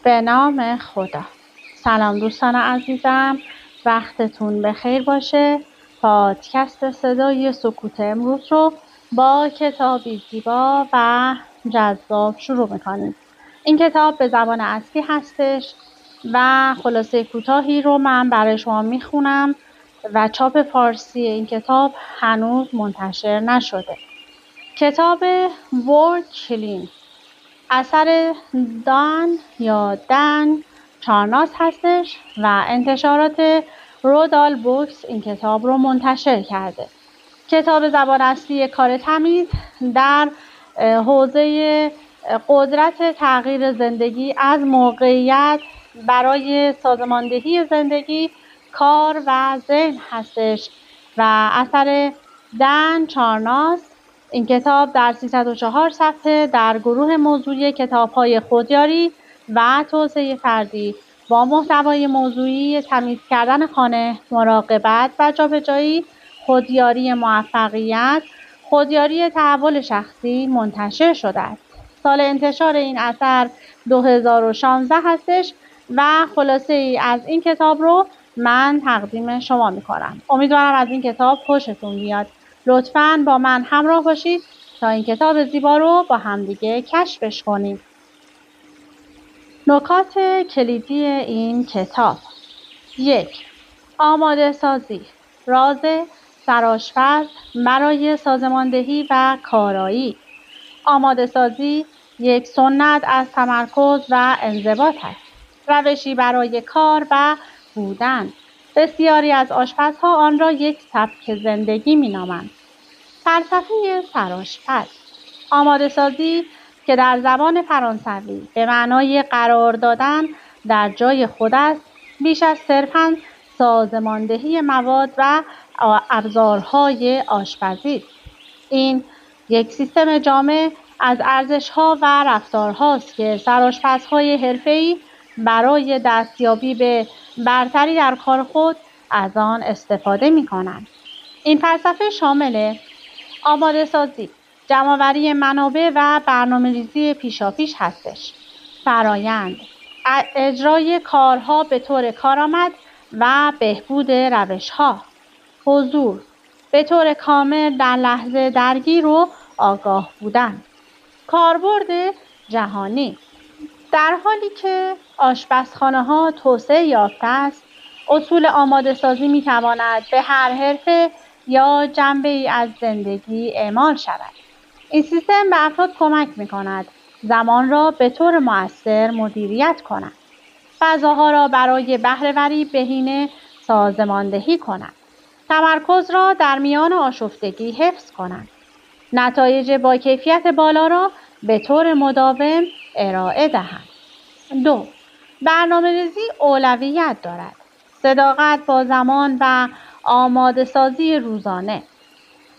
به نام خدا. سلام دوستان عزیزم، وقتتون بخیر باشه. پادکست صدای سکوت امروز رو با کتابی زیبا و جذاب شروع میکنیم. این کتاب به زبان اصلی هستش و خلاصه کوتاهی رو من برای شما میخونم و چاپ فارسی این کتاب هنوز منتشر نشده. کتاب ورکلین اثر دان چارناس هستش و انتشارات رودال بوکس این کتاب رو منتشر کرده. کتاب زبان اصلی کار تمیز در حوزه قدرت تغییر زندگی از موقعیت برای سازماندهی زندگی، کار و ذهن هستش و اثر دان چارناس. این کتاب در 304 صفحه در گروه موضوعی کتاب‌های خودیاری و توسعه فردی با محتوای موضوعی تمیز کردن خانه، مراقبت و جابجایی، خودیاری موفقیت، خودیاری تحول شخصی منتشر شده است. سال انتشار این اثر 2016 هستش و خلاصه ای از این کتاب رو من تقدیم شما می‌کنم. امیدوارم از این کتاب خوشتون بیاد. لطفاً با من همراه باشید تا این کتاب زیبا رو با همدیگه کشفش کنیم. نکات کلیدی این کتاب: 1. آماده سازی، راز سرآشپز برای سازماندهی و کارایی. آماده سازی یک سنت از تمرکز و انضباط است، روشی برای کار و بودن. بسیاری از آشپزها آن را یک سبک زندگی می‌نامند. فلسفه سرآشپز: آماده سازی که در زبان فرانسوی به معنای قرار دادن در جای خود است، بیش از صرفاً سازماندهی مواد و ابزارهای آشپزی است. این یک سیستم جامع از ارزش‌ها و رفتارهاست که سرآشپزهای حرفه‌ای برای دستیابی به برتری در کار خود از آن استفاده می‌کنند. این فلسفه شامل آماده سازی، جمع‌آوری منابع و برنامه‌ریزی پیشاپیش هستش. فرایند، اجرای کارها به طور کارآمد و بهبود روش‌ها. حضور، به طور کامل در لحظه درگیر و آگاه بودن. کاربرد جهانی: در حالی که آشپزخانه‌ها توسعه یافته است، اصول آماده سازی می‌تواند به هر حرفه یا جنبه‌ای از زندگی اعمال شود. این سیستم به افراد کمک می‌کند زمان را به طور مؤثر مدیریت کنند، فضاها را برای بهره‌وری بهینه سازماندهی کنند، تمرکز را در میان آشفتگی حفظ کنند، نتایج با کیفیت بالا را به طور مداوم ارائه دهند. 2. برنامه‌ریزی اولویت دارد. صداقت با زمان و آماده سازی روزانه.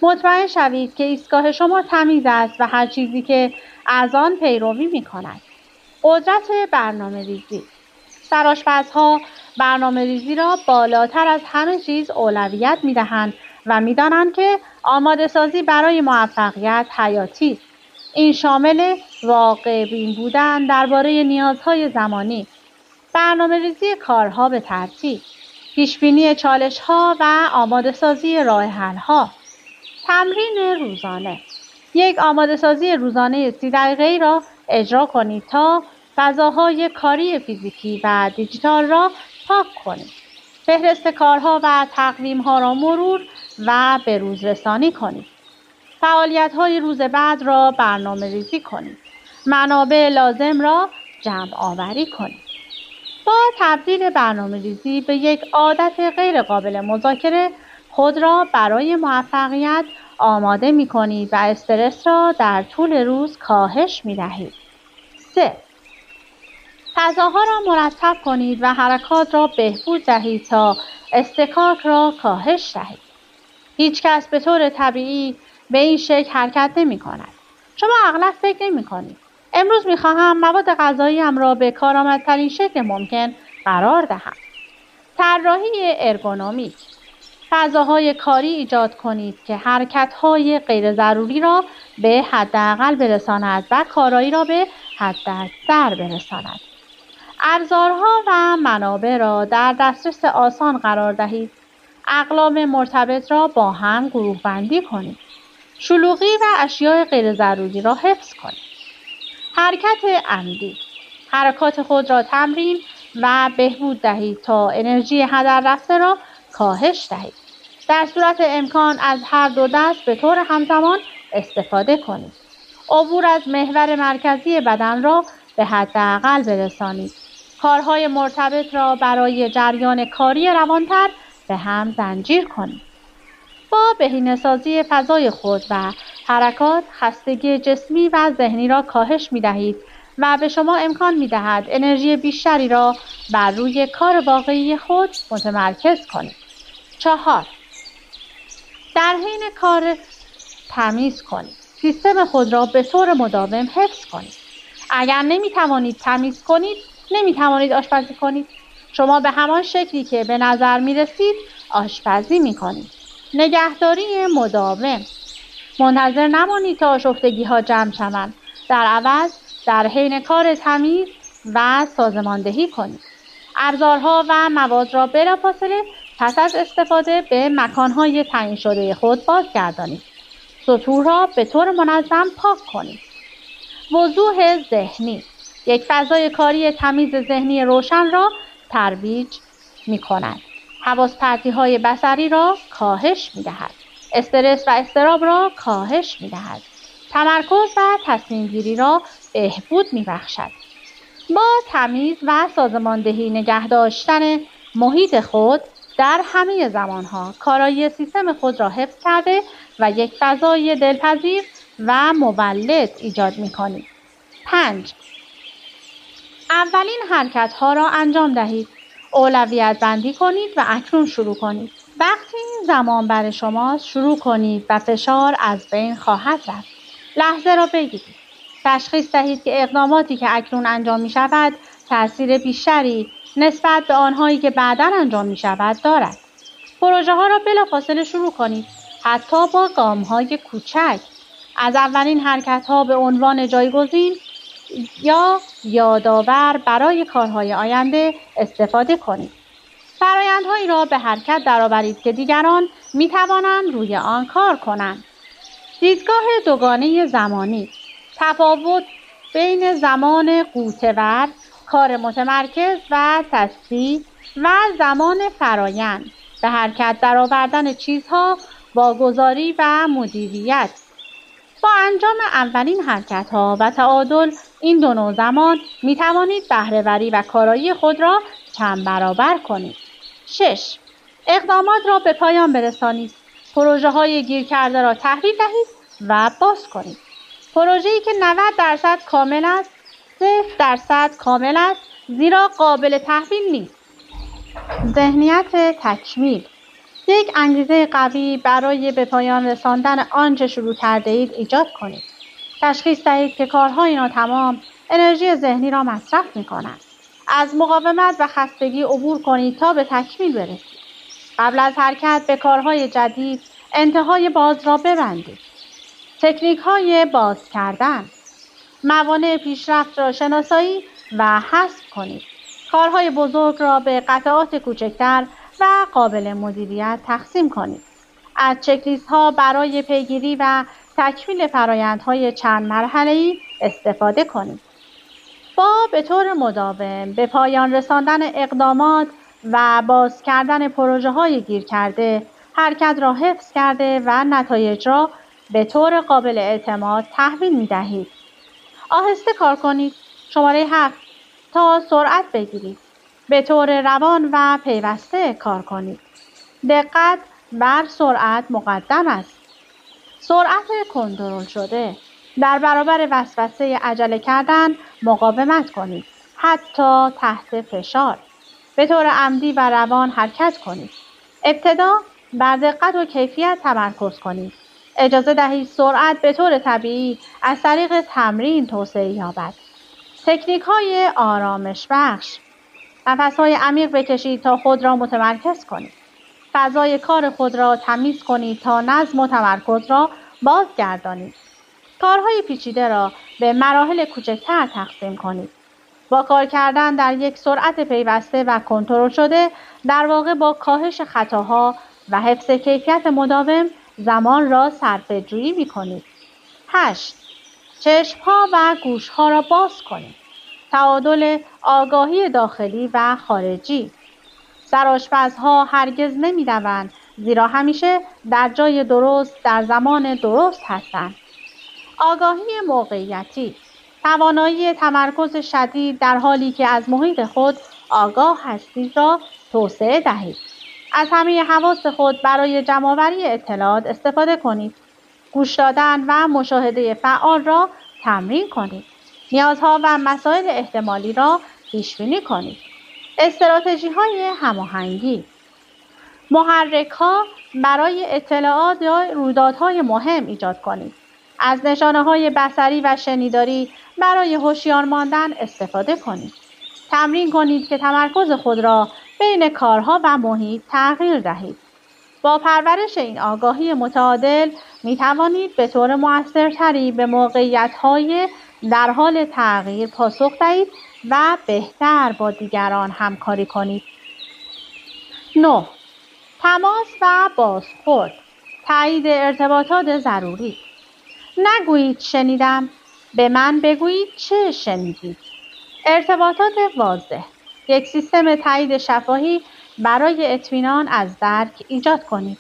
مطمئن شوید که ایستگاه شما تمیز است و هر چیزی که از آن پیروی می‌کند. قدرت برنامه‌ریزی: سرآشپزها برنامه‌ریزی را بالاتر از همه چیز اولویت می‌دهند و می‌دانند که آماده‌سازی برای موفقیت حیاتی است. این شامل واقع‌بین بودن درباره نیازهای زمانی، برنامه‌ریزی کارها به ترتیب، پیشبینی چالش‌ها و آماده‌سازی راه‌حل‌ها. تمرین روزانه: یک آماده‌سازی روزانه 30 دقیقه‌ای را اجرا کنید تا فضاهای کاری فیزیکی و دیجیتال را پاک کنید. فهرست کارها و تقویم‌ها را مرور و به روز رسانی کنید. فعالیت‌های روز بعد را برنامه‌ریزی کنید. منابع لازم را جمع آوری کنید. با تبدیل برنامه‌ریزی به یک عادت غیر قابل مذاکره، خود را برای موفقیت آماده می‌کنید و استرس را در طول روز کاهش می‌دهید. 3. فضاها را مرتب کنید و حرکات را بهبود دهید تا اصطکاک را کاهش دهید. هیچ کس به طور طبیعی به این شکل حرکت نمی‌کند. شما اغلب فکر نمی‌کنید امروز می‌خواهم مواد غذاییم را به کارآمدترین شکل ممکن قرار دهم. طراحی ارگونومیک: فضاهای کاری ایجاد کنید که حرکت‌های غیر ضروری را به حداقل برساند و کارایی را به حداکثر برساند. ابزارها و منابع را در دسترس آسان قرار دهید. اقلام مرتبط را با هم گروه بندی کنید. شلوغی و اشیاء غیر ضروری را حفظ کنید. حرکت عمدی. حرکات خود را تمرین و بهبود دهید تا انرژی هدر رفته را کاهش دهید. در صورت امکان از هر دو دست به طور همزمان استفاده کنید. عبور از محور مرکزی بدن را به حداقل برسانید. کارهای مرتبط را برای جریان کاری روانتر به هم زنجیر کنید. با بهینه‌سازی فضای خود و حرکات خستگی جسمی و ذهنی را کاهش می‌دهید و به شما امکان می‌دهد انرژی بیشتری را بر روی کار واقعی خود متمرکز کنید. 4. در حین کار تمیز کنید. سیستم خود را به طور مداوم حفظ کنید. اگر نمی‌توانید تمیز کنید، نمی‌توانید آشپزی کنید. شما به همان شکلی که به نظر می‌رسید آشپزی می‌کنید. نگهداری مداوم. منتظر نمانید تا آشفتگی‌ها جمع شوند. در عوض در حین کار تمیز و سازماندهی کنید. ابزارها و مواد را بلافاصله پس از استفاده به مکانهای تعیین شده خود بازگردانید. سطوح را به طور منظم پاک کنید. وضوح ذهنی. یک فضای کاری تمیز ذهنی روشن را ترویج می‌کند. حواس پرتی‌های بصری را کاهش می‌دهد. استرس و اضطراب را کاهش می‌دهد. تمرکز و تصمیم‌گیری را بهبود می‌بخشد. با تمیز و سازماندهی نگه داشتن محیط خود در همه زمانها کارایی سیستم خود را حفظ کرده و یک فضای دلپذیر و مولد ایجاد می‌کنید. 5. اولین حرکت‌ها را انجام دهید. اولویت بندی کنید و اکنون شروع کنید. وقتی زمان برای شماست شروع کنید و فشار از بین خواهد رفت. لحظه را بگیرید. تشخیص دهید که اقداماتی که اکنون انجام می شود تأثیر بیشتری نسبت به آنهایی که بعداً انجام می شود دارد. پروژه ها را بلافاصله شروع کنید. حتی با گام های کوچک. از اولین حرکت ها به عنوان جایگزین یا یادآور برای کارهای آینده استفاده کنید. فرآیندهایی را به حرکت درآورید که دیگران می توانند روی آن کار کنند. دیدگاه دوگانه زمانی. تفاوت بین زمان غوطه‌ور، کار متمرکز و تصفیه و زمان فرآیند، به حرکت درآوردن چیزها، واگذاری و مدیریت. با انجام اولین حرکت‌ها و تعادل این دو نوع زمان می توانید بهره‌وری و کارایی خود را چند برابر کنید. 6. اقدامات را به پایان برسانید. پروژه‌های گیر کرده را تحویل دهید و باز کنید. پروژه‌ای که 90% کامل است، 0% کامل است، زیرا قابل تحویل نیست. ذهنیت تکمیل. یک انگیزه قوی برای به پایان رساندن آنچه شروع کرده اید ایجاد کنید. تشخیص دهید که کارهای ناتمام انرژی ذهنی را مصرف می‌کنند. از مقاومت و خستگی عبور کنید تا به تکمیل برسید. قبل از حرکت به کارهای جدید انتهای باز را ببندید. تکنیک‌های باز کردن. موانع پیشرفت را شناسایی و حذف کنید. کارهای بزرگ را به قطعات کوچکتر و قابل مدیریت تقسیم کنید. از چک‌لیست‌ها برای پیگیری و تکمیل فرآیندهای چند مرحله‌ای استفاده کنید. با به طور مداوم به پایان رساندن اقدامات و باز کردن پروژه‌های گیر کرده، حرکت را حفظ کرده و نتایج را به طور قابل اعتماد تحویل می‌دهید. آهسته کار کنید. شماره 7. تا سرعت بگیرید. به طور روان و پیوسته کار کنید. دقت بر سرعت مقدم است. سرعت کنترل شده. در برابر وسوسه عجله کردن مقاومت کنید. حتی تحت فشار. به طور عمدی و روان حرکت کنید. ابتدا بر دقت و کیفیت تمرکز کنید. اجازه دهید سرعت به طور طبیعی از طریق تمرین توسعه یابد. تکنیک‌های آرامش بخش. نفس‌های عمیق بکشید تا خود را متمرکز کنید. فضای کار خود را تمیز کنید تا نظم و تمرکز را بازگردانید. کارهای پیچیده را به مراحل کوچکتر تقسیم کنید. با کار کردن در یک سرعت پیوسته و کنترل شده، در واقع با کاهش خطاها و حفظ کیفیت مداوم زمان را صرفه‌جویی می‌کنید. 8. چشم‌ها و گوش‌ها را باز کنید. تعادل آگاهی داخلی و خارجی. سرآشپزها هرگز نمی‌دوند، زیرا همیشه در جای درست در زمان درست هستند. آگاهی موقعیتی. توانایی تمرکز شدید در حالی که از محیط خود آگاه هستید را توسعه دهید. از همه حواس خود برای جمع‌آوری اطلاعات استفاده کنید. گوش دادن و مشاهده فعال را تمرین کنید. نیازها و مسائل احتمالی را پیش‌بینی کنید. استراتژی‌های هماهنگی. محرک‌ها برای اطلاعات یا رویدادهای مهم ایجاد کنید. از نشانه‌های بصری و شنیداری برای هوشیار ماندن استفاده کنید. تمرین کنید که تمرکز خود را بین کارها و محیط تغییر دهید. با پرورش این آگاهی متعادل می توانید به طور مؤثرتری به موقعیت‌های در حال تغییر پاسخ دهید و بهتر با دیگران همکاری کنید. 9. تماس و بازخورد. تایید ارتباطات ضروری. نگویید شنیدم، به من بگویید چه شنیدید. ارتباطات واضح. یک سیستم تایید شفاهی برای اطمینان از درک ایجاد کنید.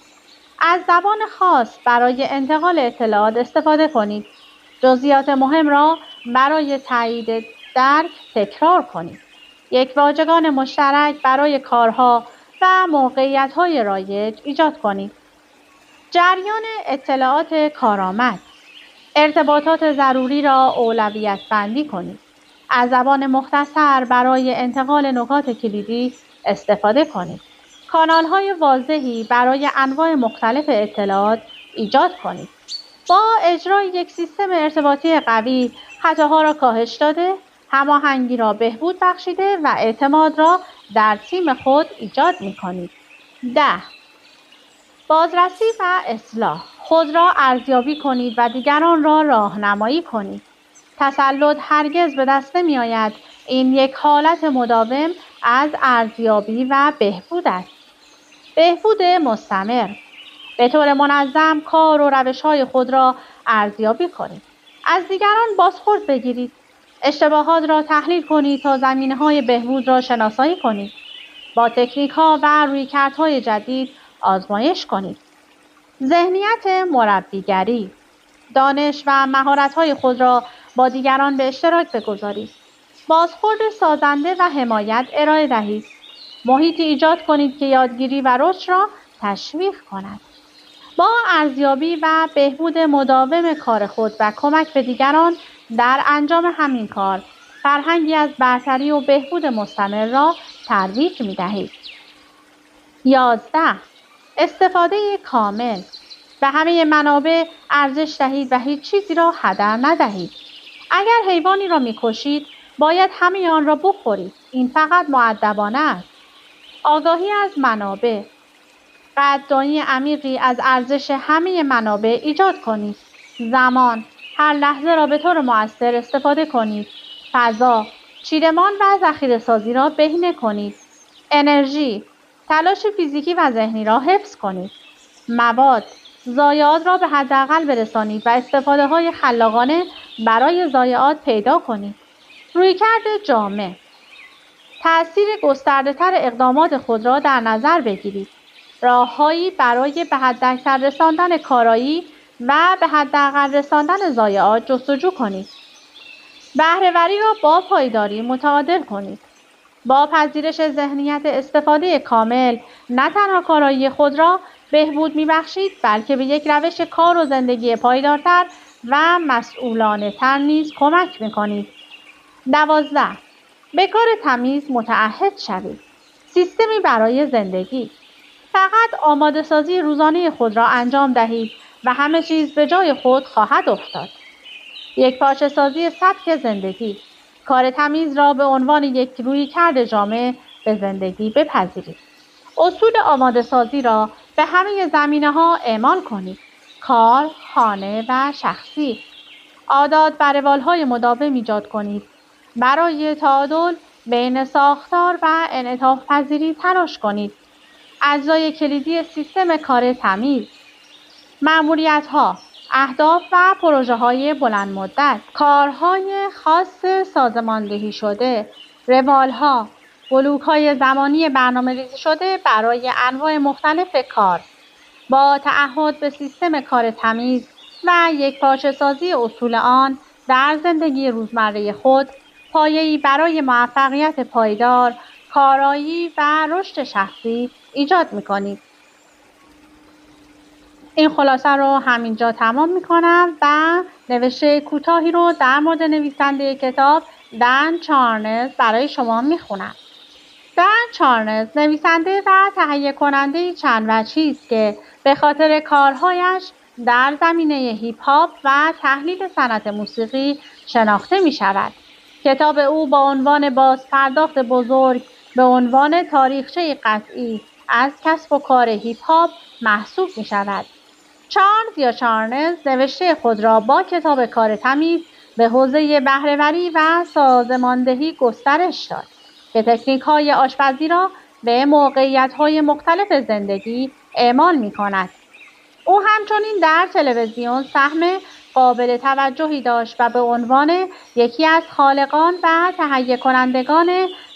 از زبان خاص برای انتقال اطلاعات استفاده کنید. جزئیات مهم را برای تایید درک تکرار کنید. یک واژگان مشترک برای کارها و موقعیت‌های رایج ایجاد کنید. جریان اطلاعات کارآمد. ارتباطات ضروری را اولویت بندی کنید. از زبان مختصر برای انتقال نکات کلیدی استفاده کنید. کانال‌های واضحی برای انواع مختلف اطلاعات ایجاد کنید. با اجرای یک سیستم ارتباطی قوی، خطاها را کاهش داده، هماهنگی را بهبود بخشیده و اعتماد را در تیم خود ایجاد می‌کنید. 10. بازرسی و اصلاح. خود را ارزیابی کنید و دیگران را راهنمایی کنید. تسلط هرگز به دست نمی‌آید. این یک حالت مداوم از ارزیابی و بهبود است. بهبود مستمر. به طور منظم کار و روش‌های خود را ارزیابی کنید. از دیگران بازخورد بگیرید. اشتباهات را تحلیل کنید تا زمینه‌های بهبود را شناسایی کنید. با تکنیک‌ها و رویکردهای جدید آزمایش کنید. ذهنیت مربیگری. دانش و مهارت‌های خود را با دیگران به اشتراک بگذارید. بازخورد سازنده و حمایت ارائه دهید. محیطی ایجاد کنید که یادگیری و رشد را تشویق کند. با ارزیابی و بهبود مداوم کار خود و کمک به دیگران در انجام همین کار، فرهنگی از برتری و بهبود مستمر را ترویج می‌دهید. 11. استفاده کامل. به همه منابع ارزش دهید و هیچ چیزی را هدر ندهید. اگر حیوانی را می‌کشید، باید همه آن را بخورید. این فقط مؤدبانه است. آگاهی از منابع. قدردانی عمیقی از ارزش همه منابع ایجاد کنید. زمان. هر لحظه را به طور مؤثر استفاده کنید. فضا. چیدمان و ذخیره‌سازی را بهینه کنید. انرژی. تلاش فیزیکی و ذهنی را حفظ کنید. مواد. ضایعات را به حداقل برسانید و استفاده‌های خلاقانه برای ضایعات پیدا کنید. رویکرد جامع. تأثیر گسترده‌تر اقدامات خود را در نظر بگیرید. راه‌هایی برای به حداکثر رساندن کارایی و به حداقل رساندن ضایعات جستجو کنید. بهره‌وری را با پایداری متعادل کنید. با پذیرش ذهنیت استفاده کامل، نه تنها کارایی خود را بهبود می‌بخشید، بلکه به یک روش کار و زندگی پایدارتر و مسئولانه‌تر نیز کمک می‌کنید. 12. به کار تمیز متعهد شوید. سیستمی برای زندگی. فقط آماده‌سازی روزانه خود را انجام دهید و همه چیز به جای خود خواهد افتاد. یک پارچه‌سازی سبک زندگی. کار تمیز را به عنوان یک رویکرد جامع به زندگی بپذیرید. اصول آماده‌سازی را به همه زمینه‌ها اعمال کنید. کار، خانه و شخصی. عادات و روال‌های مداوم ایجاد کنید. برای تعادل بین ساختار و انعطاف پذیری تلاش کنید. اجزای کلیدی سیستم کار تمیز: مأموریت‌ها، اهداف و پروژه‌های بلند مدت، کارهای خاص سازماندهی شده، روال‌ها، بلوک‌های زمانی برنامه‌ریزی شده برای انواع مختلف کار. با تعهد به سیستم کار تمیز و یکپارچه‌سازی اصول آن در زندگی روزمره خود، پایه‌ای برای موفقیت پایدار، کارایی و رشد شخصی ایجاد می‌کنید. این خلاصه رو همینجا تمام می‌کنم و نوشته کوتاهی رو در مورد نویسنده کتاب دن چارنز برای شما می‌خونم. دن چارنز نویسنده و تهیه کننده چند وجهی است که به خاطر کارهایش در زمینه هیپ هاپ و تحلیل صنعت موسیقی شناخته می شود. کتاب او با عنوان بازپرداخت بزرگ به عنوان تاریخچه قطعی از کسب و کار هیپ هاپ محسوب می شود. چارلز یا چارنز نوشته خود را با کتاب کار تمیز به حوزه بهره‌وری و سازماندهی گسترش داد که تکنیک‌های آشپزی را به موقعیت‌های مختلف زندگی اعمال می‌کند. او همچنین در تلویزیون سهم قابل توجهی داشت و به عنوان یکی از خالقان و تهیه کنندگان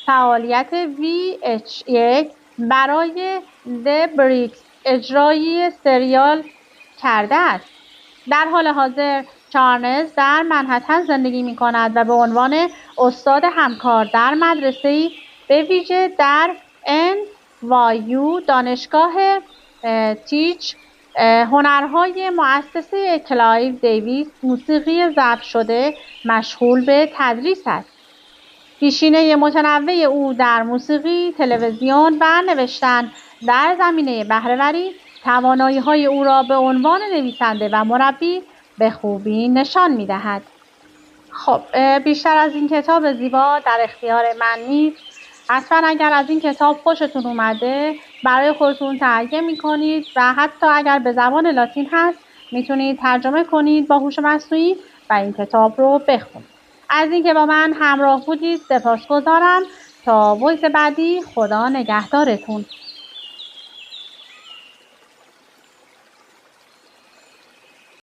فعالیت VH1 برای The Bricks اجرایی سریال کرده است. در حال حاضر چارلز در منهتن زندگی می کند و به عنوان استاد همکار در مدرسه‌ای به ویژه در NYU دانشگاه تیچ هنرهای مؤسسه کلایو دیویس موسیقی ضبط شده مشغول به تدریس است. پیشینه متنوع او در موسیقی، تلویزیون و نوشتن در زمینه بهره‌وری توانایی‌های او را به عنوان نویسنده و مربی به خوبی نشان می‌دهد. خب بیشتر از این کتاب زیبا در اختیار من نیست. حتما اگر از این کتاب خوشتون اومده برای خودتون تهیه می‌کنید و حتی اگر به زبان لاتین هست میتونید ترجمه کنید با هوش مصنوعی و این کتاب رو بخونید. از اینکه با من همراه بودید سپاسگزارم. تا وایس بعدی، خدا نگهدارتون.